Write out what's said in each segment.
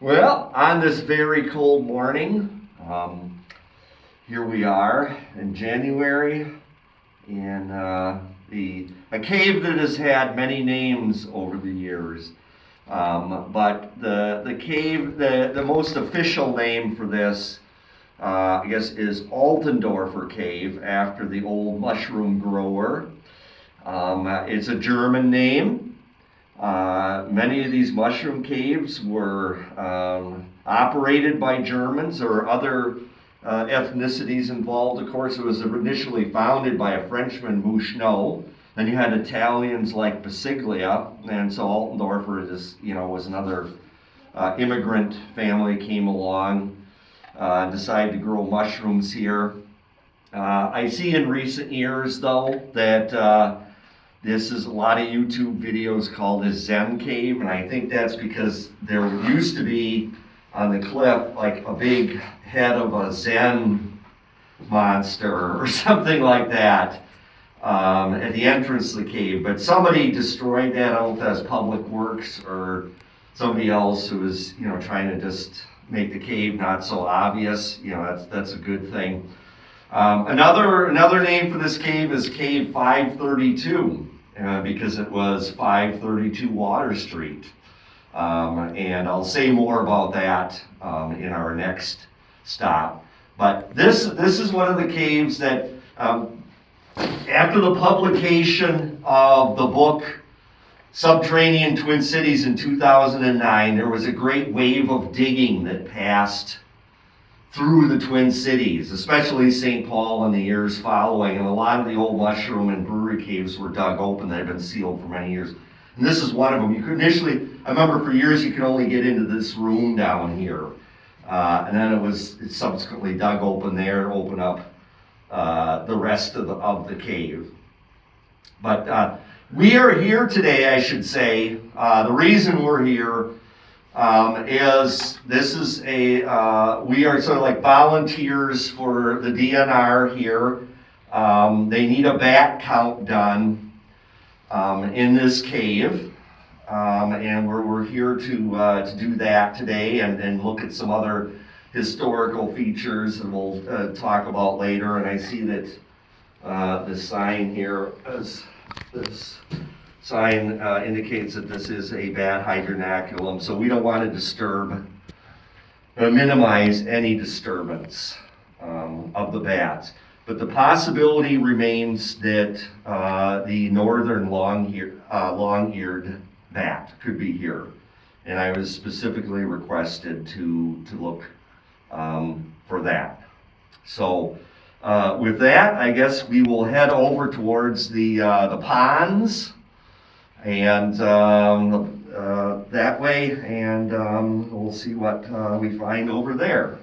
Well, on this very cold morning, here we are in January in a cave that has had many names over the years. But the cave, the most official name for this, I guess, is Altendorfer Cave, after the old mushroom grower. It's a German name. Many of these mushroom caves were operated by Germans or other ethnicities involved. Of course, it was initially founded by a Frenchman, Mouchenot. Then you had Italians like Basiglia, and so Altendorfer was another immigrant family came along, decided to grow mushrooms here. I see in recent years, though, that this is a lot of YouTube videos called a Zen cave, and I think that's because there used to be on the cliff like a big head of a Zen monster or something like that at the entrance of the cave. But somebody destroyed that. I don't know if that's Public Works or somebody else who was, trying to just make the cave not so obvious. That's a good thing. Another name for this cave is Cave 532, because it was 532 Water Street. And I'll say more about that in our next stop. But this is one of the caves that, after the publication of the book Subterranean Twin Cities in 2009, there was a great wave of digging that passed through the Twin Cities, especially St. Paul in the years following, and a lot of the old mushroom and brewery caves were dug open that had been sealed for many years. And this is one of them. You could initially, I remember for years you could only get into this room down here. And then it subsequently dug open there and opened up the rest of the cave. But we are here today, I should say. The reason we're here is we are sort of like volunteers for the DNR here. They need a bat count done in this cave, and we're here to do that today and look at some other historical features that we'll talk about later. And I see that the sign here is this. Sign indicates that this is a bat hibernaculum, so we don't want to minimize any disturbance of the bats. But the possibility remains that the northern long-eared bat could be here, and I was specifically requested to look for that. So with that, I guess we will head over towards the ponds. And that way, and we'll see what we find over there.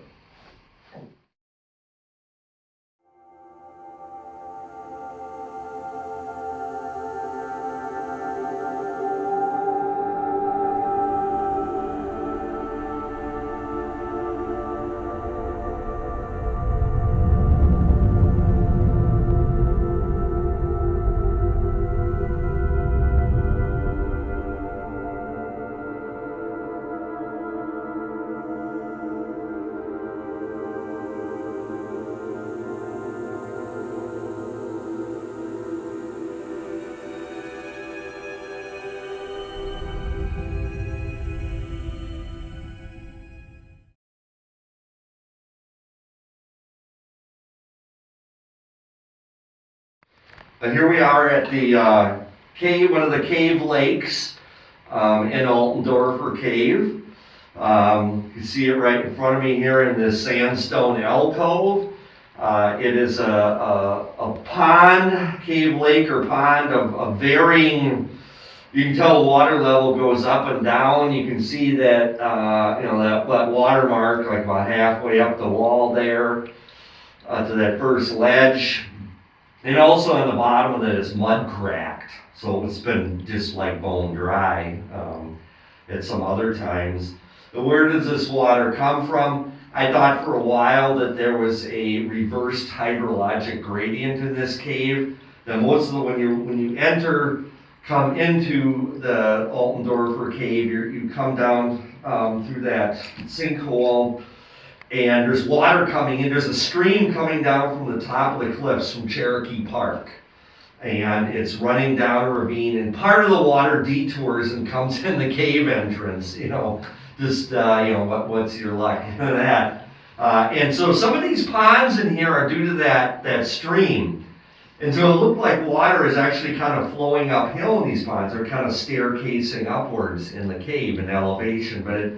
And here we are at the cave, one of the cave lakes in Altendorfer Cave. You can see it right in front of me here in this sandstone alcove. It is a pond, cave lake or pond of varying You can tell the water level goes up and down. You can see that, that watermark like about halfway up the wall there to that first ledge. And also on the bottom of it is mud cracked. So it's been just like bone dry at some other times. But where does this water come from? I thought for a while that there was a reversed hydrologic gradient in this cave. Now most of the, when you enter, come into the Altendorfer cave, you come down through that sinkhole, and there's water coming in. There's a stream coming down from the top of the cliffs from Cherokee Park. And it's running down a ravine, and part of the water detours and comes in the cave entrance, what's your luck in that. And so some of these ponds in here are due to that stream. And so it looked like water is actually kind of flowing uphill in these ponds. They're kind of staircasing upwards in the cave in elevation, but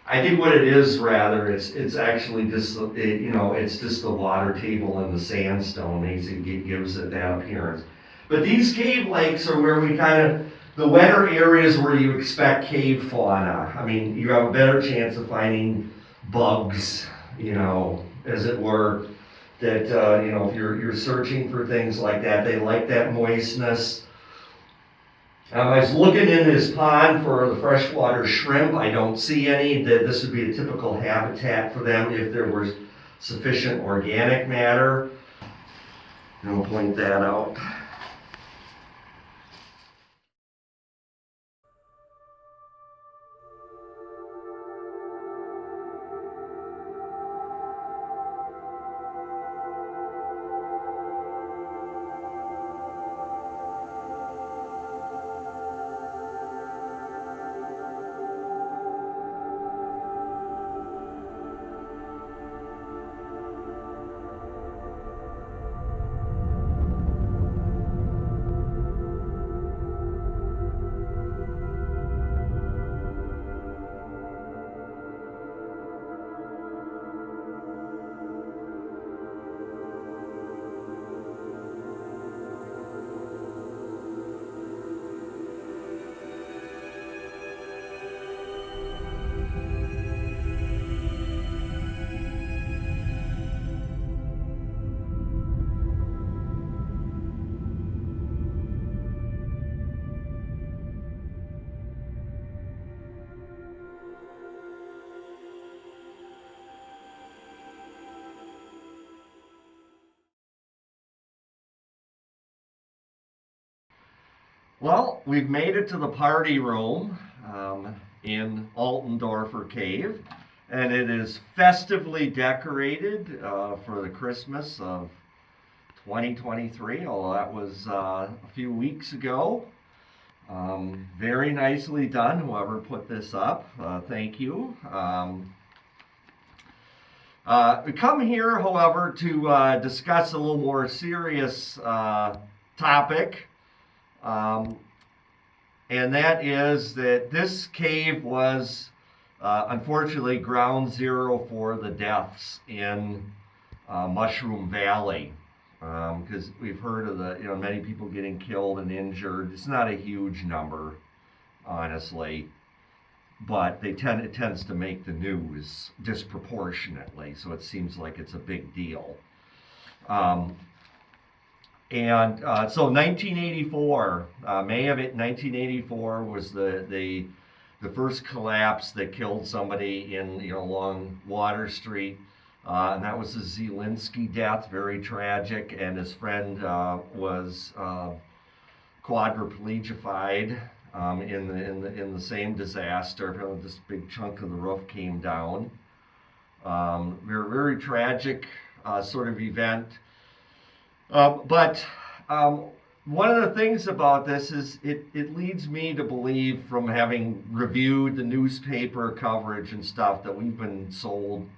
I think what it is rather, it's actually just, it's just the water table and the sandstone gives it that appearance. But these cave lakes are where we the wetter areas where you expect cave fauna. I mean, you have a better chance of finding bugs, as it were, that, if you're searching for things like that, they like that moistness. I was looking in this pond for the freshwater shrimp. I don't see any. This would be a typical habitat for them if there was sufficient organic matter. I'll point that out. Well, we've made it to the party room in Altendorfer Cave, and it is festively decorated for the Christmas of 2023, although that was a few weeks ago. Very nicely done, whoever put this up. Thank you. We come here, however, to discuss a little more serious topic. And that is that this cave was unfortunately ground zero for the deaths in Mushroom Valley, because we've heard of many people getting killed and injured. It's not a huge number, honestly, but it tends to make the news disproportionately, so it seems like it's a big deal. So 1984, May of 1984 was the first collapse that killed somebody along Water Street, and that was the Zielinski death, very tragic, and his friend was quadriplegified in the same disaster. Apparently, this big chunk of the roof came down. Very, very tragic sort of event. But one of the things about this is it leads me to believe, from having reviewed the newspaper coverage and stuff, that we've been sold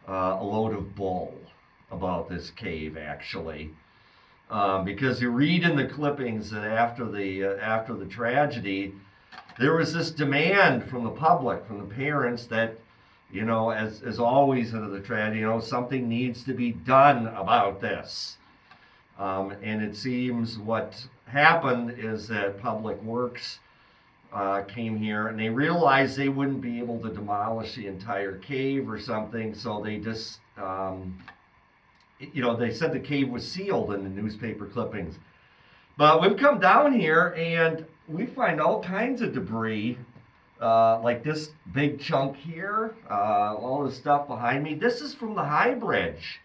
a load of bull about this cave, actually. Because you read in the clippings that after the tragedy, there was this demand from the public, from the parents, that, as always under the tragedy, something needs to be done about this. And it seems what happened is that Public Works came here, and they realized they wouldn't be able to demolish the entire cave or something, so they just, they said the cave was sealed in the newspaper clippings. But we've come down here and we find all kinds of debris, like this big chunk here, all the stuff behind me. This is from the High Bridge.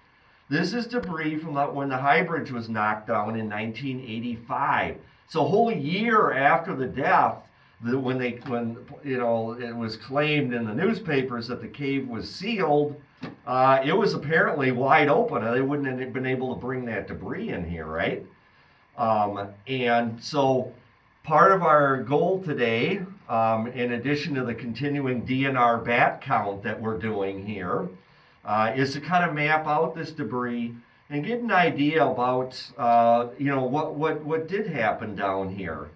This is debris from when the High Bridge was knocked down in 1985. So a whole year after the death, when it was claimed in the newspapers that the cave was sealed, it was apparently wide open. They wouldn't have been able to bring that debris in here, right? And so part of our goal today, in addition to the continuing DNR bat count that we're doing here, is to kind of map out this debris and get an idea about what did happen down here.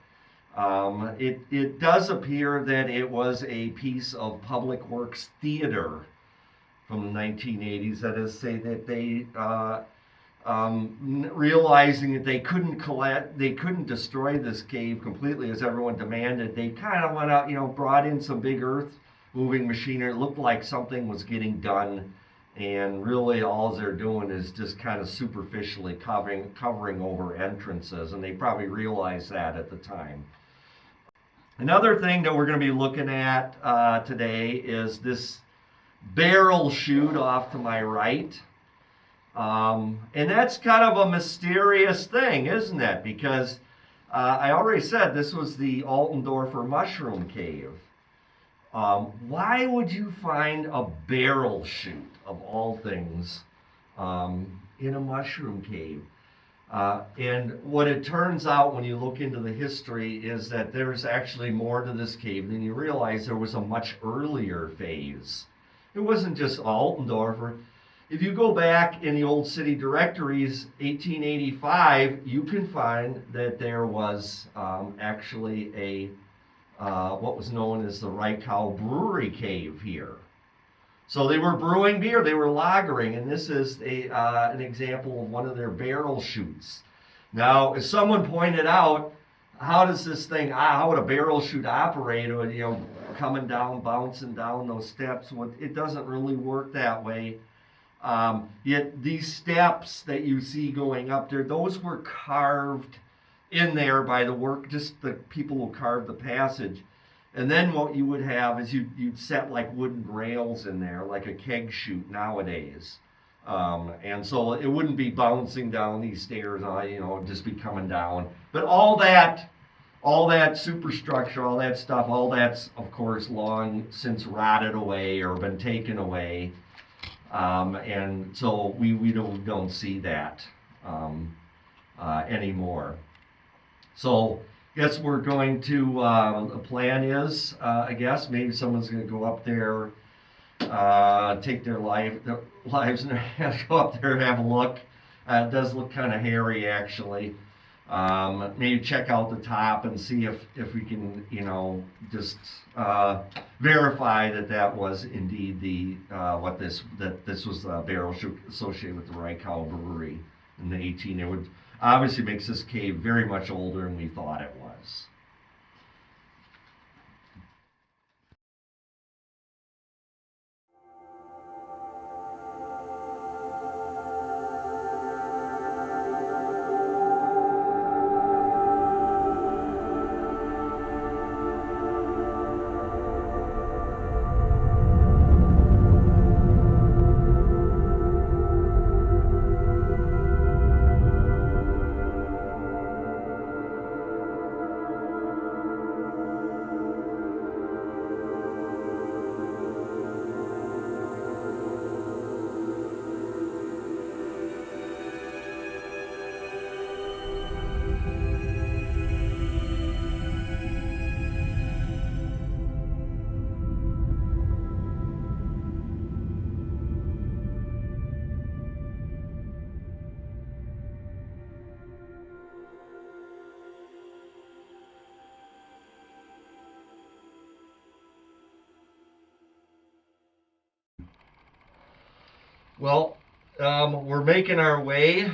It does appear that it was a piece of public works theater from the 1980s. That is, say that they realizing that they couldn't destroy this cave completely as everyone demanded. They kind of went out, brought in some big earth moving machinery. It looked like something was getting done, and really all they're doing is just kind of superficially covering over entrances, and they probably realized that at the time. Another thing that we're going to be looking at today is this barrel chute off to my right. And that's kind of a mysterious thing, isn't it? Because I already said this was the Altendorfer mushroom cave. Why would you find a barrel chute, of all things, in a mushroom cave? And what it turns out when you look into the history is that there's actually more to this cave than you realize. There was a much earlier phase. It wasn't just Altendorfer. If you go back in the old city directories, 1885, you can find that there was actually a what was known as the Reichau Brewery Cave here. So they were brewing beer, they were lagering, and this is an example of one of their barrel chutes. Now, as someone pointed out, how would a barrel chute operate? Coming down, bouncing down those steps. It doesn't really work that way. Yet these steps that you see going up there, those were carved in there by just the people who carved the passage. And then what you would have is you'd set like wooden rails in there, like a keg chute nowadays. And so it wouldn't be bouncing down these stairs, just be coming down. But all that superstructure, all that stuff, all that's, of course, long since rotted away or been taken away. And so we don't see that anymore. So I guess we're going to, the plan is, I guess, maybe someone's going to go up there, take their lives and go up there and have a look. It does look kind of hairy, actually. Maybe check out the top and see if we can, just verify that was indeed that this was the barrel chute associated with the Reichau Brewery in the 18. It would obviously makes this cave very much older than we thought it was. Well, we're making our way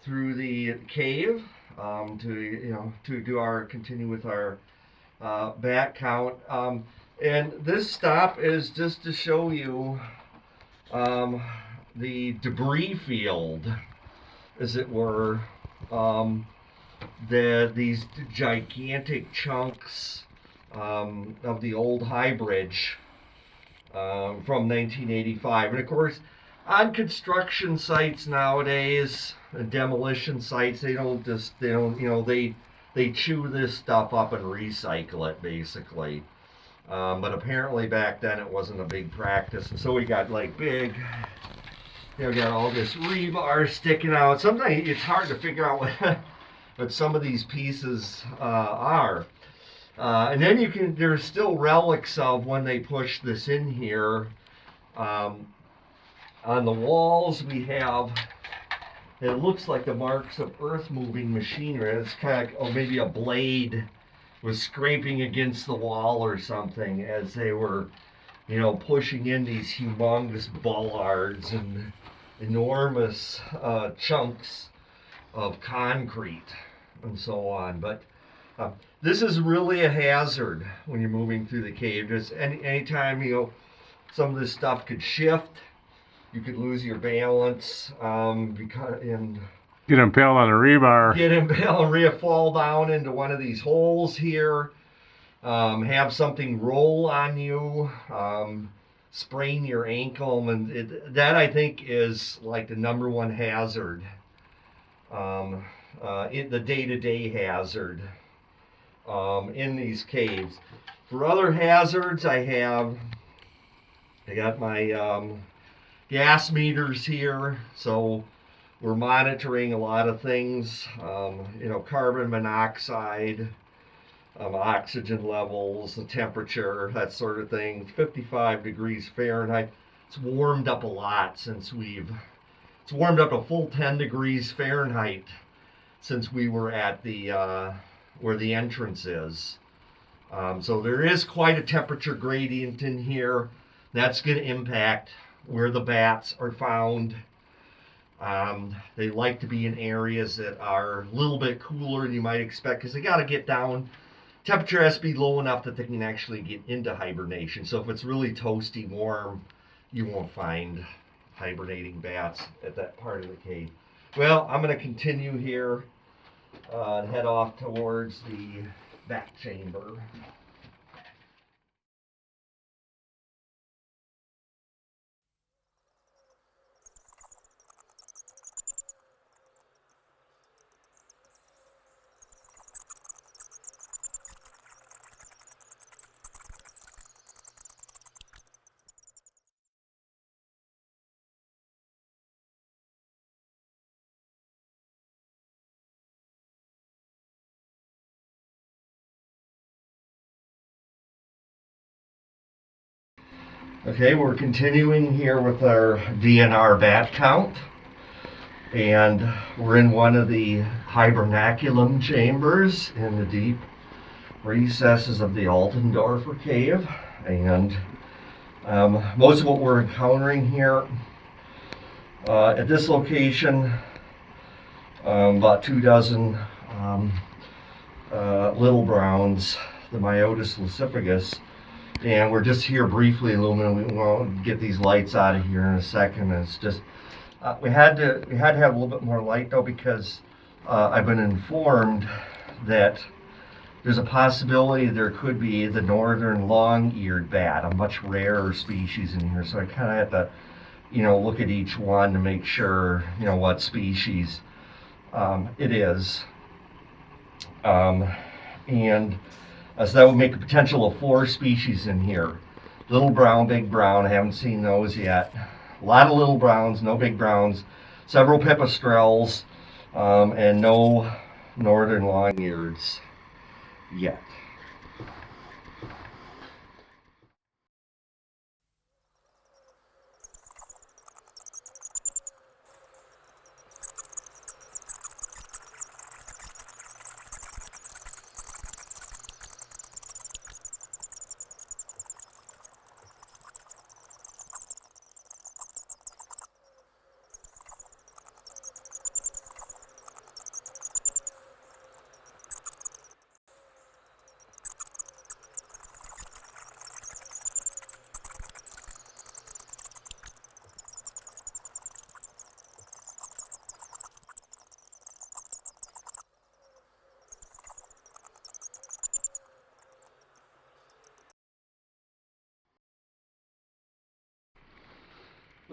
through the cave. to continue with our bat count. And this stop is just to show you um, the debris field, as it were. These gigantic chunks of the old high bridge from 1985, and of course, on construction sites nowadays, demolition sites, they chew this stuff up and recycle it basically. But apparently back then it wasn't a big practice, and so we got like big. Got all this rebar sticking out. Sometimes it's hard to figure out what some of these pieces are. And then there's still relics of when they pushed this in here. On the walls we have, it looks like the marks of earth moving machinery. It's kind of like, maybe a blade was scraping against the wall or something as they were, pushing in these humongous bollards and enormous chunks of concrete and so on. But this is really a hazard when you're moving through the cave. Just anytime some of this stuff could shift, you could lose your balance, get impaled on a rebar. Fall down into one of these holes here, have something roll on you, sprain your ankle, and that I think is like the number one hazard, the day-to-day hazard in these caves. For other hazards, I got my gas meters here, so we're monitoring a lot of things, carbon monoxide, oxygen levels, the temperature, that sort of thing. 55 degrees Fahrenheit. It's warmed up a lot it's warmed up a full 10 degrees Fahrenheit since we were at where the entrance is. So there is quite a temperature gradient in here. That's going to impact where the bats are found. They like to be in areas that are a little bit cooler than you might expect, because they got to get down. Temperature has to be low enough that they can actually get into hibernation. So if it's really toasty warm, you won't find hibernating bats at that part of the cave. Well, I'm going to continue here and head off towards the bat chamber. Okay, we're continuing here with our DNR bat count, and we're in one of the hibernaculum chambers in the deep recesses of the Altendorfer cave, and most of what we're encountering here at this location, about 24 little browns, the Myotis lucifagos. And we're just here briefly illuminating. We won't get these lights out of here in a second. It's just we had to have a little bit more light though, because I've been informed that there's a possibility there could be the northern long-eared bat, a much rarer species in here. So I kind of have to, look at each one to make sure, what species it is. So that would make a potential of 4 species in here. Little brown, big brown, I haven't seen those yet. A lot of little browns, no big browns. Several pipistrelles, and no northern long-eareds yet.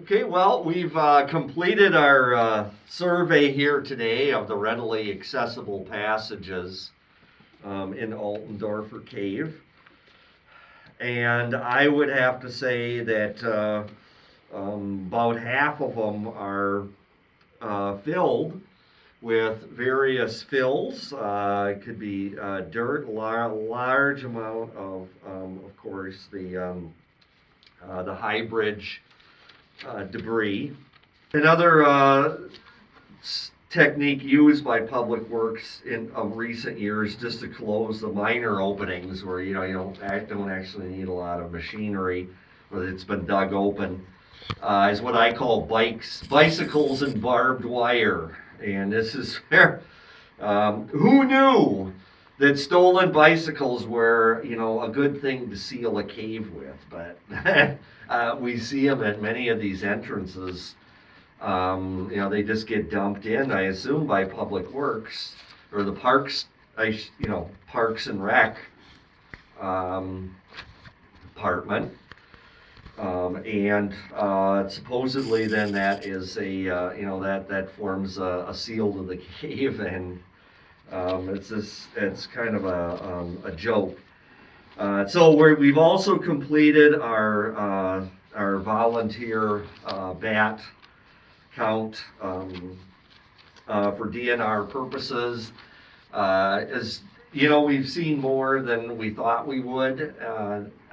Okay, well, we've completed our survey here today of the readily accessible passages in Altendorfer Cave. And I would have to say that about half of them are filled with various fills. It could be dirt, large amount of course, the high bridge debris. Another technique used by Public Works in recent years, just to close the minor openings where you don't actually need a lot of machinery, where it's been dug open, is what I call bicycles and barbed wire. And this is where who knew that stolen bicycles were a good thing to seal a cave with, but we see them at many of these entrances. They just get dumped in, I assume, by Public Works or the Parks, Parks and Rec department. And supposedly then that is that forms a seal to the cave, and it's kind of a joke. So we've also completed our volunteer bat count for DNR purposes. As we've seen more than we thought we would.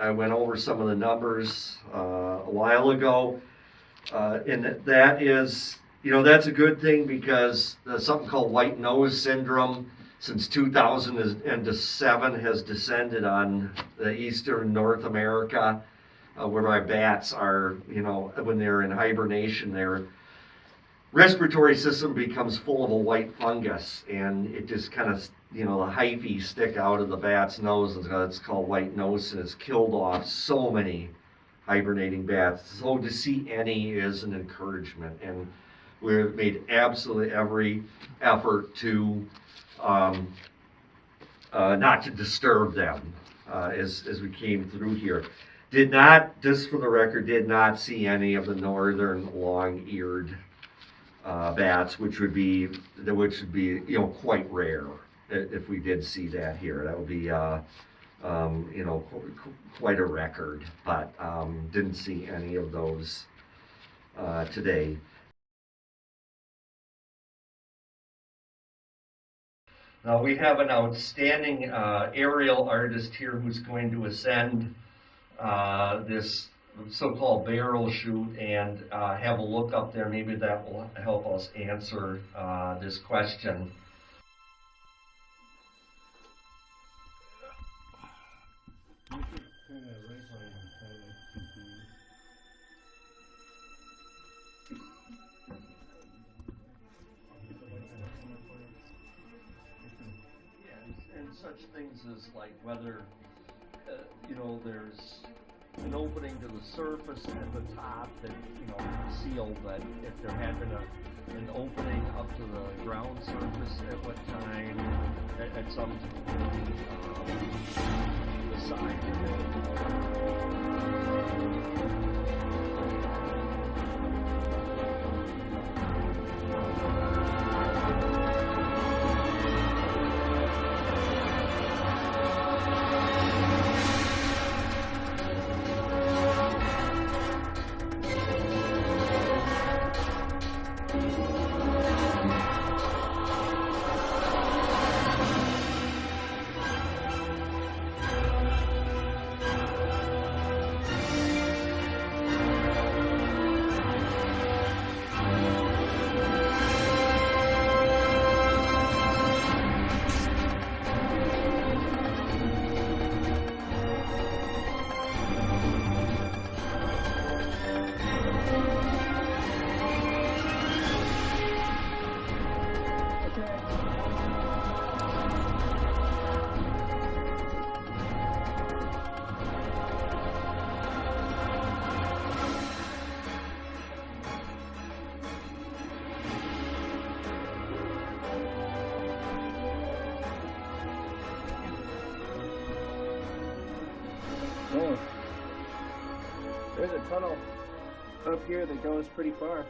I went over some of the numbers a while ago, and that is, that's a good thing, because something called white nose syndrome since 2007 has descended on the eastern North America, where our bats are, when they're in hibernation, their respiratory system becomes full of a white fungus, and it just kind of, the hyphae stick out of the bat's nose, and it's called white nose, and it's killed off so many hibernating bats. So to see any is an encouragement, and we've made absolutely every effort to not to disturb them as we came through here. Did not, just for the record, did not see any of the northern long-eared bats, which would be quite rare if we did see that here. That would be quite a record, but didn't see any of those today. Now we have an outstanding aerial artist here who's going to ascend this so-called barrel chute and have a look up there. Maybe that will help us answer this question. And such things as like whether there's an opening to the surface at the top that sealed, but if there had been an opening up to the ground surface at what time, at some the side Oh, there's a tunnel. up here that goes pretty far.